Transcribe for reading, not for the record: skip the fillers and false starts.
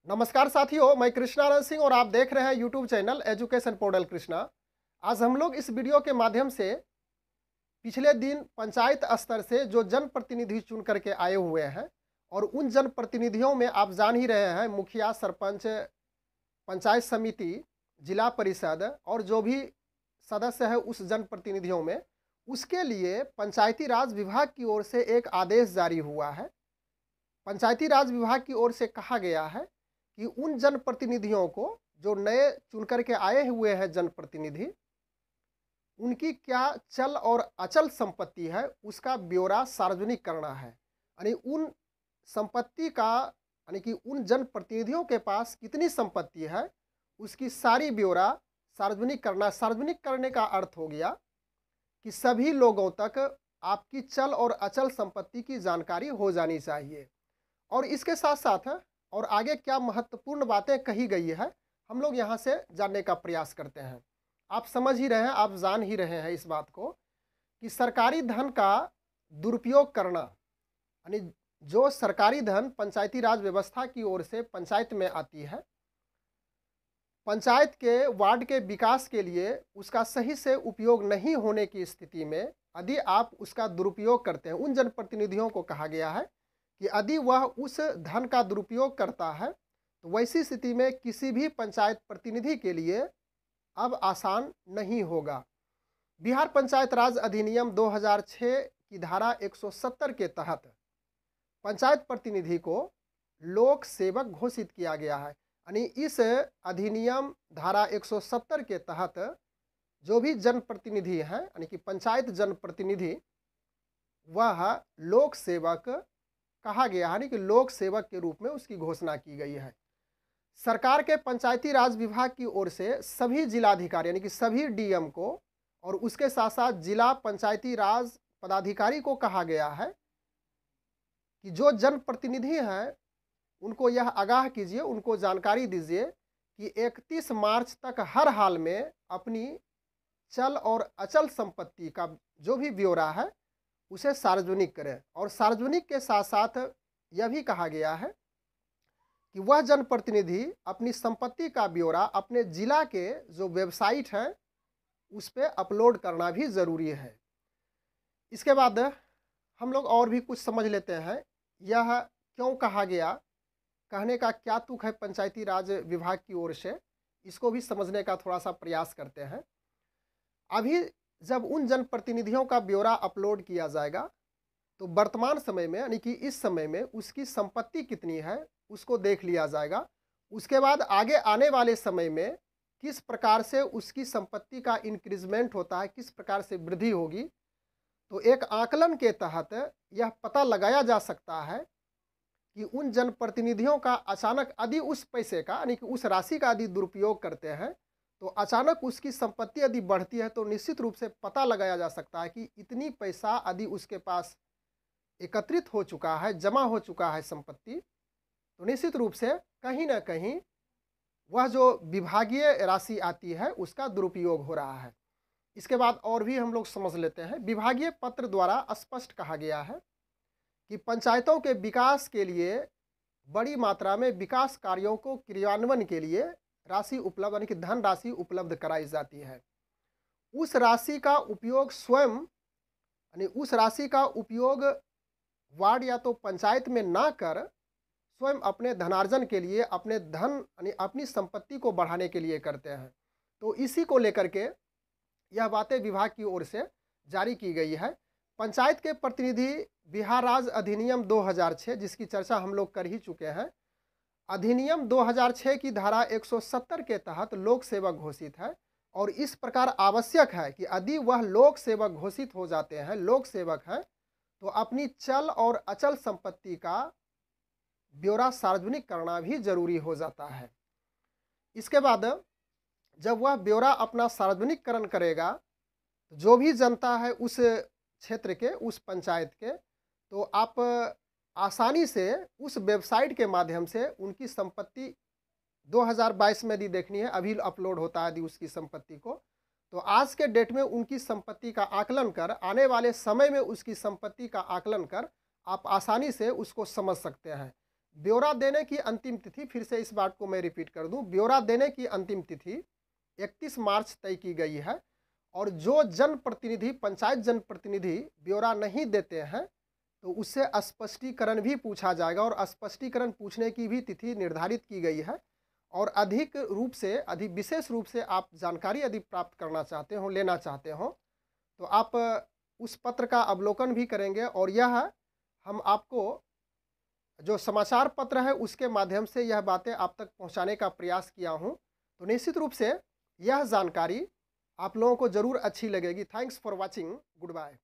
नमस्कार साथियों, मैं कृष्णानंद सिंह और आप देख रहे हैं YouTube channel education portal Krishna. आज हम लोग इस वीडियो के माध्यम से पिछले दिन पंचायत स्तर से जो जनप्रतिनिधि चुन करके आए हुए हैं और उन जनप्रतिनिधियों में आप जान ही रहे हैं, मुखिया, सरपंच, पंचायत समिति, जिला परिषद और जो भी सदस्य है उस जनप्रतिनिधियों में, उसके लिए पंचायती राज विभाग की ओर से एक आदेश जारी हुआ है। पंचायती राज विभाग की ओर से कहा गया है कि उन जनप्रतिनिधियों को जो नए चुनकर के आए हुए हैं जनप्रतिनिधि, उनकी क्या चल और अचल संपत्ति है उसका ब्यौरा सार्वजनिक करना है। यानी उन संपत्ति का, यानी कि उन जनप्रतिनिधियों के पास कितनी संपत्ति है उसकी सारी ब्यौरा सार्वजनिक करना। सार्वजनिक करने का अर्थ हो गया कि सभी लोगों तक आपकी चल और अचल संपत्ति की जानकारी हो जानी चाहिए। और इसके साथ साथ और आगे क्या महत्वपूर्ण बातें कही गई है, हम लोग यहाँ से जानने का प्रयास करते हैं। आप समझ ही रहे हैं, आप जान ही रहे हैं इस बात को कि सरकारी धन का दुरुपयोग करना, यानी जो सरकारी धन पंचायती राज व्यवस्था की ओर से पंचायत में आती है, पंचायत के वार्ड के विकास के लिए उसका सही से उपयोग नहीं होने की स्थिति में यदि आप उसका दुरुपयोग करते हैं, उन जनप्रतिनिधियों को कहा गया है कि यदि वह उस धन का दुरुपयोग करता है तो वैसी स्थिति में किसी भी पंचायत प्रतिनिधि के लिए अब आसान नहीं होगा। बिहार पंचायत राज अधिनियम 2006 की धारा 170 के तहत पंचायत प्रतिनिधि को लोक सेवक घोषित किया गया है। यानी इस अधिनियम धारा 170 के तहत जो भी जनप्रतिनिधि हैं, यानी कि पंचायत जनप्रतिनिधि, वह लोक सेवक कहा गया है, यानी कि लोक सेवक के रूप में उसकी घोषणा की गई है। सरकार के पंचायती राज विभाग की ओर से सभी जिलाधिकारी, यानी कि सभी डीएम को और उसके साथ साथ जिला पंचायती राज पदाधिकारी को कहा गया है कि जो जनप्रतिनिधि हैं उनको यह आगाह कीजिए, उनको जानकारी दीजिए कि 31 मार्च तक हर हाल में अपनी चल और अचल संपत्ति का जो भी ब्यौरा है उसे सार्वजनिक करें। और सार्वजनिक के साथ साथ यह भी कहा गया है कि वह जनप्रतिनिधि अपनी संपत्ति का ब्यौरा अपने जिला के जो वेबसाइट है उस पर अपलोड करना भी ज़रूरी है। इसके बाद हम लोग और भी कुछ समझ लेते हैं, यह क्यों कहा गया, कहने का क्या तुक है पंचायती राज विभाग की ओर से, इसको भी समझने का थोड़ा सा प्रयास करते हैं। अभी जब उन जनप्रतिनिधियों का ब्यौरा अपलोड किया जाएगा तो वर्तमान समय में, यानी कि इस समय में उसकी संपत्ति कितनी है उसको देख लिया जाएगा। उसके बाद आगे आने वाले समय में किस प्रकार से उसकी संपत्ति का इंक्रीजमेंट होता है, किस प्रकार से वृद्धि होगी, तो एक आकलन के तहत यह पता लगाया जा सकता है कि उन जनप्रतिनिधियों का अचानक यदि उस पैसे का, यानी कि उस राशि का यदि दुरुपयोग करते हैं तो अचानक उसकी संपत्ति यदि बढ़ती है तो निश्चित रूप से पता लगाया जा सकता है कि इतनी पैसा यदि उसके पास एकत्रित हो चुका है, जमा हो चुका है संपत्ति, तो निश्चित रूप से कहीं ना कहीं वह जो विभागीय राशि आती है उसका दुरुपयोग हो रहा है। इसके बाद और भी हम लोग समझ लेते हैं। विभागीय पत्र द्वारा स्पष्ट कहा गया है कि पंचायतों के विकास के लिए बड़ी मात्रा में विकास कार्यों को क्रियान्वयन के लिए राशि उपलब्ध, यानी कि धन राशि उपलब्ध कराई जाती है। उस राशि का उपयोग स्वयं, यानी उस राशि का उपयोग वार्ड या तो पंचायत में ना कर स्वयं अपने धनार्जन के लिए, अपने धन यानी अपनी संपत्ति को बढ़ाने के लिए करते हैं। तो इसी को लेकर के यह बातें विभाग की ओर से जारी की गई है। पंचायत के प्रतिनिधि बिहार राज्य अधिनियम 2006, जिसकी चर्चा हम लोग कर ही चुके हैं, अधिनियम 2006 की धारा 170 के तहत लोक सेवक घोषित है। और इस प्रकार आवश्यक है कि यदि वह लोक सेवक घोषित हो जाते हैं, लोक सेवक हैं, तो अपनी चल और अचल संपत्ति का ब्यौरा सार्वजनिक करना भी जरूरी हो जाता है। इसके बाद जब वह ब्यौरा अपना सार्वजनिकरण करेगा तो जो भी जनता है उस क्षेत्र के, उस पंचायत के, तो आप आसानी से उस वेबसाइट के माध्यम से उनकी संपत्ति 2022 में यदि देखनी है, अभी अपलोड होता है यदि उसकी संपत्ति को, तो आज के डेट में उनकी संपत्ति का आकलन कर, आने वाले समय में उसकी संपत्ति का आकलन कर आप आसानी से उसको समझ सकते हैं। ब्यौरा देने की अंतिम तिथि, फिर से इस बात को मैं रिपीट कर दूं, ब्यौरा देने की अंतिम तिथि 31 मार्च तय की गई है। और जो जनप्रतिनिधि, पंचायत जनप्रतिनिधि ब्यौरा नहीं देते हैं तो उससे स्पष्टीकरण भी पूछा जाएगा, और स्पष्टीकरण पूछने की भी तिथि निर्धारित की गई है। और अधिक रूप से, अधिक विशेष रूप से आप जानकारी यदि प्राप्त करना चाहते हो, लेना चाहते हो, तो आप उस पत्र का अवलोकन भी करेंगे। और यह हम आपको जो समाचार पत्र है उसके माध्यम से यह बातें आप तक पहुंचाने का प्रयास किया हूं। तो निश्चित रूप से यह जानकारी आप लोगों को ज़रूर अच्छी लगेगी। Thanks for watching. Good bye.